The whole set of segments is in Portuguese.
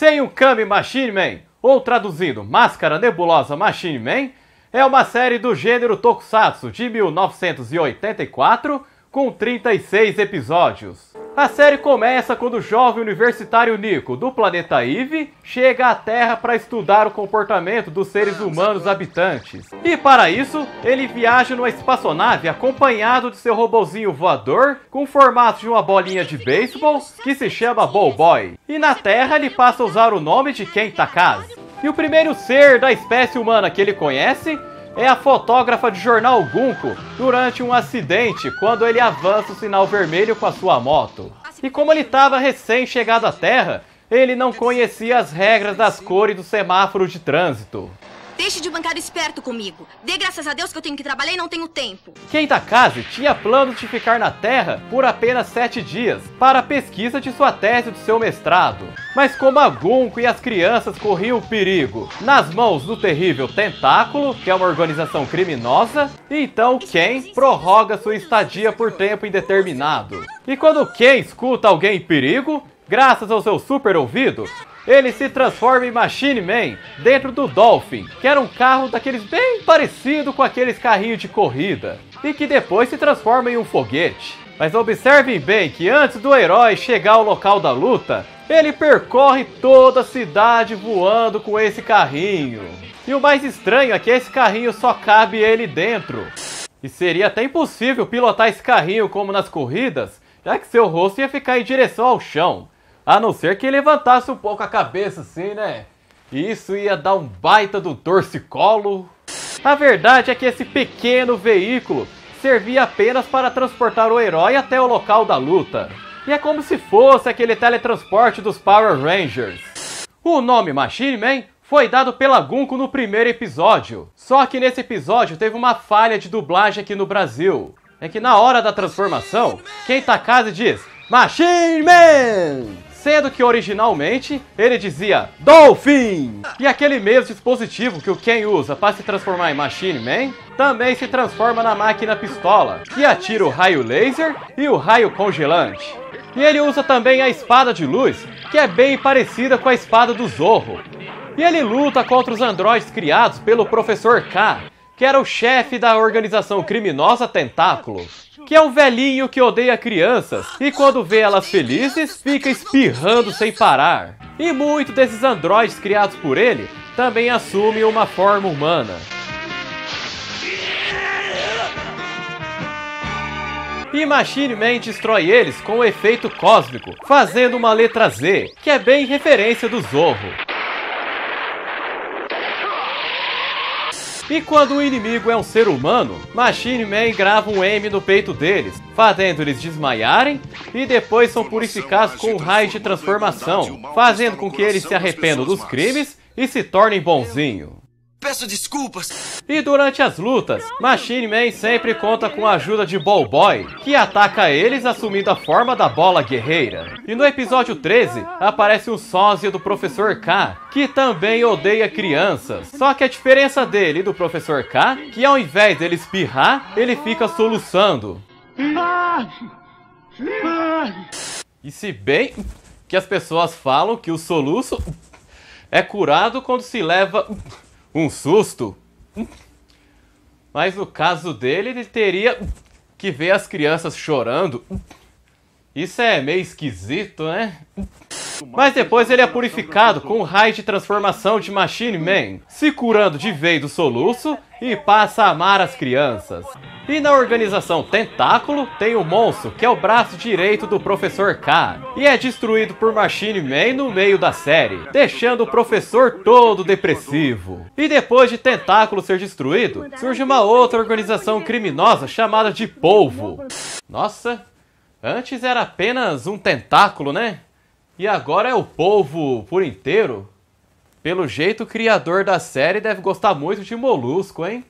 Seiyukami Machine Man, ou traduzindo Máscara Nebulosa Machine Man, é uma série do gênero Tokusatsu de 1984, com 36 episódios. A série começa quando o jovem universitário Nico, do planeta Eve, chega à Terra para estudar o comportamento dos seres humanos habitantes. E para isso, ele viaja numa espaçonave acompanhado de seu robozinho voador, com o formato de uma bolinha de beisebol, que se chama Bowboy. E na Terra ele passa a usar o nome de Ken Takase. E o primeiro ser da espécie humana que ele conhece é a fotógrafa de jornal Gunko durante um acidente quando ele avança o sinal vermelho com a sua moto. E como ele estava recém-chegado à Terra, ele não conhecia as regras das cores do semáforo de trânsito. Deixe de bancar esperto comigo. Dê graças a Deus que eu tenho que trabalhar e não tenho tempo. Ken Takase tinha planos de ficar na Terra por apenas 7 dias para a pesquisa de sua tese do seu mestrado. Mas como a Gunko e as crianças corriam perigo nas mãos do terrível Tentáculo, que é uma organização criminosa, então Ken prorroga sua estadia por tempo indeterminado. E quando Ken escuta alguém em perigo, graças ao seu super ouvido, ele se transforma em Machine Man dentro do Dolphin, que era um carro daqueles bem parecido com aqueles carrinhos de corrida, e que depois se transforma em um foguete. Mas observem bem que antes do herói chegar ao local da luta, ele percorre toda a cidade voando com esse carrinho. E o mais estranho é que esse carrinho só cabe ele dentro. E seria até impossível pilotar esse carrinho como nas corridas, já que seu rosto ia ficar em direção ao chão. A não ser que levantasse um pouco a cabeça assim, né? E isso ia dar um baita do torcicolo. A verdade é que esse pequeno veículo servia apenas para transportar o herói até o local da luta. E é como se fosse aquele teletransporte dos Power Rangers. O nome Machine Man foi dado pela Gunko no primeiro episódio. Só que nesse episódio teve uma falha de dublagem aqui no Brasil. É que na hora da transformação, Ken Takase diz Machine Man! Sendo que originalmente ele dizia Dolphin! E aquele mesmo dispositivo que o Ken usa para se transformar em Machine Man também se transforma na máquina pistola, que atira o raio laser e o raio congelante. E ele usa também a espada de luz, que é bem parecida com a espada do Zorro. E ele luta contra os androides criados pelo Professor K, que era o chefe da organização criminosa Tentáculo, que é um velhinho que odeia crianças e quando vê elas felizes, fica espirrando sem parar. E muitos desses androides criados por ele também assumem uma forma humana. E Machine Man destrói eles com o efeito cósmico, fazendo uma letra Z, que é bem referência do Zorro. E quando o inimigo é um ser humano, Machine Man grava um M no peito deles, fazendo eles desmaiarem e depois são purificados com um raio de transformação, fazendo com que eles se arrependam dos crimes e se tornem bonzinho. Peço desculpas. E durante as lutas, Machine Man sempre conta com a ajuda de Bowboy, que ataca eles assumindo a forma da bola guerreira. E no episódio 13, aparece um sósia do Professor K, que também odeia crianças. Só que a diferença dele e do Professor K, que ao invés dele espirrar, ele fica soluçando. E se bem que as pessoas falam que o soluço é curado quando se leva um susto, mas no caso dele, ele teria que ver as crianças chorando. Isso é meio esquisito, né? Mas depois ele é purificado com um raio de transformação de Machine Man, se curando de vez do soluço e passa a amar as crianças. E na organização Tentáculo tem o monstro, que é o braço direito do Professor K, e é destruído por Machine Man no meio da série, deixando o professor todo depressivo. E depois de Tentáculo ser destruído, surge uma outra organização criminosa chamada de Polvo. Nossa, antes era apenas um tentáculo, né? E agora é o polvo por inteiro. Pelo jeito, o criador da série deve gostar muito de molusco, hein?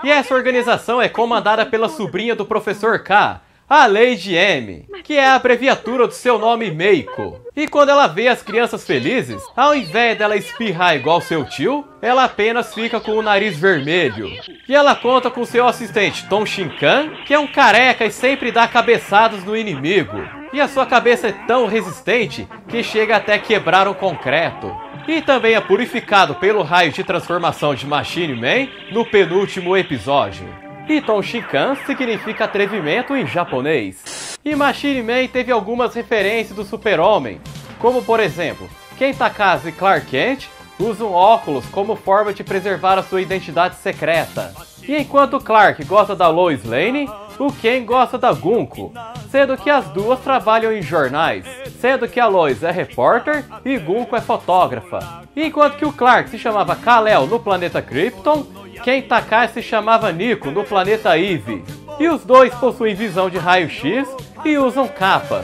E essa organização é comandada pela sobrinha do Professor K, a Lady M, que é a abreviatura do seu nome Meiko. E quando ela vê as crianças felizes, ao invés dela espirrar igual seu tio, ela apenas fica com o nariz vermelho. E ela conta com seu assistente Tom Shinkan, que é um careca e sempre dá cabeçadas no inimigo. e a sua cabeça é tão resistente que chega até quebrar o concreto. E também é purificado pelo raio de transformação de Machine Man no penúltimo episódio. Iton Shinkan significa atrevimento em japonês. E Machine Man teve algumas referências do Super-Homem, como por exemplo, Ken Takase e Clark Kent usam óculos como forma de preservar a sua identidade secreta. E enquanto Clark gosta da Lois Lane, o Ken gosta da Gunko, sendo que as duas trabalham em jornais, sendo que a Lois é repórter e Gunko é fotógrafa. Enquanto que o Clark se chamava Kal-El no planeta Krypton, Ken Takase se chamava Nico no planeta Eve. E os dois possuem visão de raio-x e usam capa.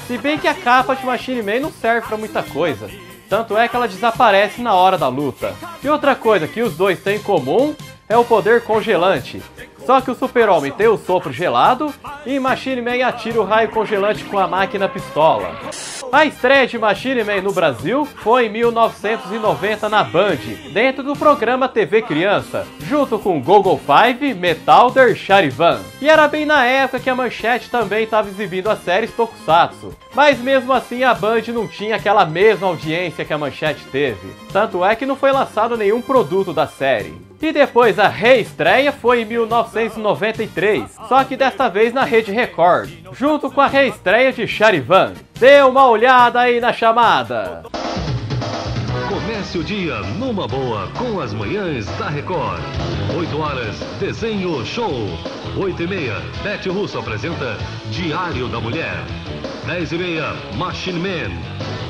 Se bem que a capa de Machine Man não serve pra muita coisa, tanto é que ela desaparece na hora da luta. E outra coisa que os dois têm em comum é o poder congelante. Só que o Super-Homem tem o sopro gelado e Machine Man atira o raio congelante com a máquina pistola. A estreia de Machine Man no Brasil foi em 1990 na Band, dentro do programa TV Criança, junto com Gogol 5, Metalder e Charivan. E era bem na época que a Manchete também estava exibindo as séries Tokusatsu. Mas mesmo assim a Band não tinha aquela mesma audiência que a Manchete teve. Tanto é que não foi lançado nenhum produto da série. E depois a reestreia foi em 1993, só que desta vez na Rede Record, junto com a reestreia de Charivan. Dê uma olhada aí na chamada! Comece o dia numa boa com as manhãs da Record. 8 horas, Desenho Show. 8h30, Bete Russo apresenta Diário da Mulher. 10h30, Machine Man.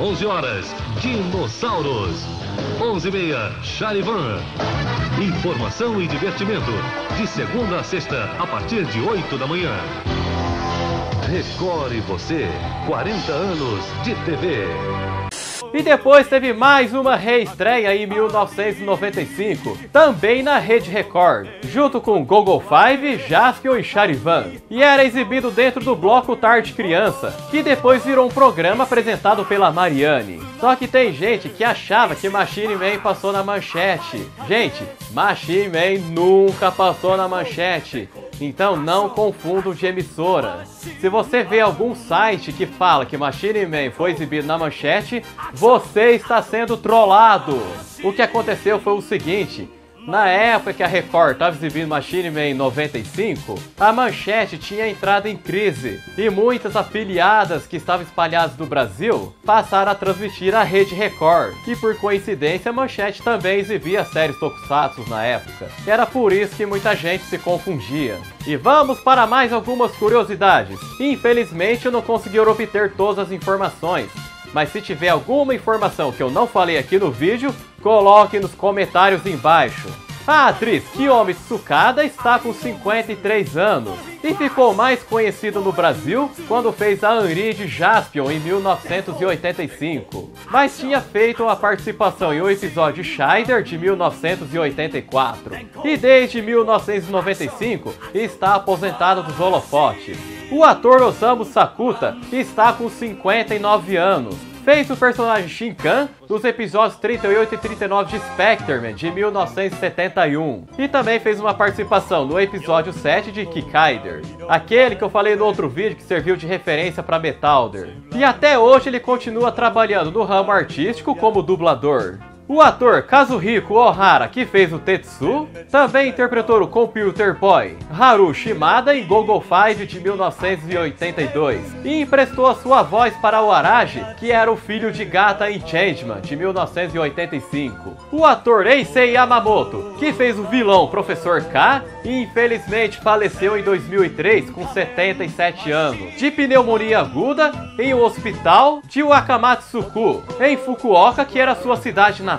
11 horas, Dinossauros. 11h30, Charivan. Informação e divertimento, de segunda a sexta, a partir de 8 da manhã. Record e você, 40 anos de TV. E depois teve mais uma reestreia em 1995, também na Rede Record, junto com Gogol 5, Jaspion e Charivan. E era exibido dentro do bloco Tarde Criança, que depois virou um programa apresentado pela Mariane. Só que tem gente que achava que Machine Man passou na Manchete. Gente, Machine Man nunca passou na Manchete. Então não confundam de emissora. Se você vê algum site que fala que Machine Man foi exibido na Manchete, você está sendo trollado. O que aconteceu foi o seguinte: na época que a Record estava exibindo Machine Man em 95, a Manchete tinha entrado em crise e muitas afiliadas que estavam espalhadas no Brasil passaram a transmitir a Rede Record. E por coincidência a Manchete também exibia séries Tokusatsu na época. Era por isso que muita gente se confundia. E vamos para mais algumas curiosidades. Infelizmente eu não consegui obter todas as informações, mas se tiver alguma informação que eu não falei aqui no vídeo, coloque nos comentários embaixo. A atriz Kiyomi Tsukada está com 53 anos e ficou mais conhecida no Brasil quando fez a Henri de Jaspion em 1985, mas tinha feito uma participação em um episódio Shider de 1984 e desde 1995 está aposentado dos holofotes. O ator Osamu Sakuta está com 59 anos. Fez o personagem Shinkan nos episódios 38 e 39 de Spectreman, de 1971. E também fez uma participação no episódio 7 de Kikaider, aquele que eu falei no outro vídeo que serviu de referência para Metalder. E até hoje ele continua trabalhando no ramo artístico como dublador. O ator Kazuhiko Ohara, que fez o Tetsu, também interpretou o Computer Boy Haru Shimada em Gogol 5 de 1982 e emprestou a sua voz para o Araji, que era o filho de Gata em Changeman de 1985. O ator Eisei Yamamoto, que fez o vilão Professor K e infelizmente faleceu em 2003 com 77 anos, de pneumonia aguda em um hospital de Wakamatsuku, em Fukuoka, que era sua cidade natal.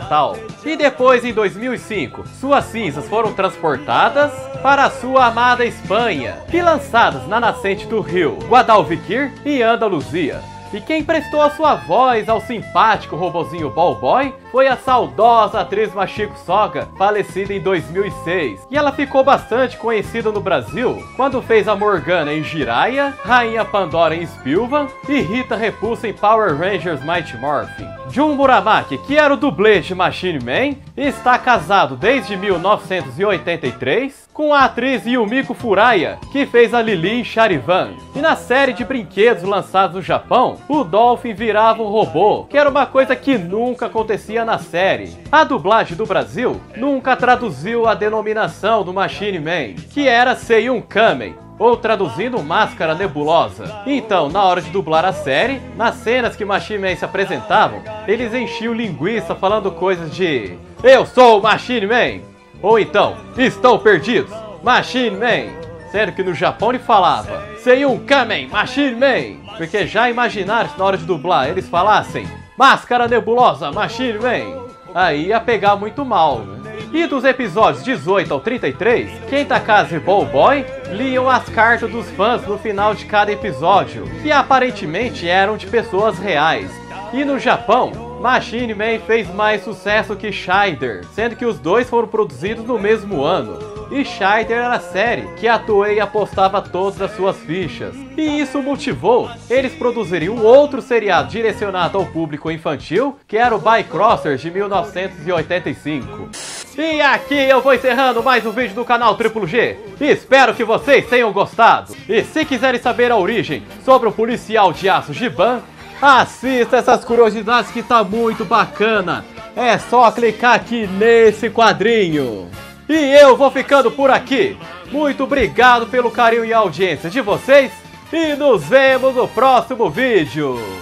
E depois, em 2005, suas cinzas foram transportadas para a sua amada Espanha e lançadas na nascente do rio Guadalquivir e Andaluzia. E quem prestou a sua voz ao simpático robozinho Ball Boy foi a saudosa atriz Machiko Soga, falecida em 2006. E ela ficou bastante conhecida no Brasil quando fez a Morgana em Jiraiya, Rainha Pandora em Spilvan e Rita Repulsa em Power Rangers Mighty Morphin. Jun Muramaki, que era o dublê de Machine Man, está casado desde 1983 com a atriz Yumiko Furaya, que fez a Lili em Charivan. E na série de brinquedos lançados no Japão, o Dolphin virava um robô, que era uma coisa que nunca acontecia na série. A dublagem do Brasil nunca traduziu a denominação do Machine Man, que era Seiyun Kamen, ou traduzindo Máscara Nebulosa. Então, na hora de dublar a série, nas cenas que Machine Man se apresentavam, eles enchiam linguiça falando coisas de "Eu sou o Machine Man", ou então "Estão perdidos, Machine Man", sendo que no Japão ele falava "Seiyun Kamen, Machine Man", porque já imaginaram se na hora de dublar eles falassem "Máscara Nebulosa, Machine Man", aí ia pegar muito mal, né? E dos episódios 18 ao 33, Kentakaze e Ballboy liam as cartas dos fãs no final de cada episódio, que aparentemente eram de pessoas reais. E no Japão, Machine Man fez mais sucesso que Shider, sendo que os dois foram produzidos no mesmo ano. E Shider era a série que a Toei apostava todas as suas fichas. E isso motivou eles produzirem um outro seriado direcionado ao público infantil, que era o Bycrossers de 1985. E aqui eu vou encerrando mais um vídeo do canal Triplo G. Espero que vocês tenham gostado. E se quiserem saber a origem sobre o policial de aço Giban, assista essas curiosidades que tá muito bacana. É só clicar aqui nesse quadrinho. E eu vou ficando por aqui. Muito obrigado pelo carinho e audiência de vocês. E nos vemos no próximo vídeo.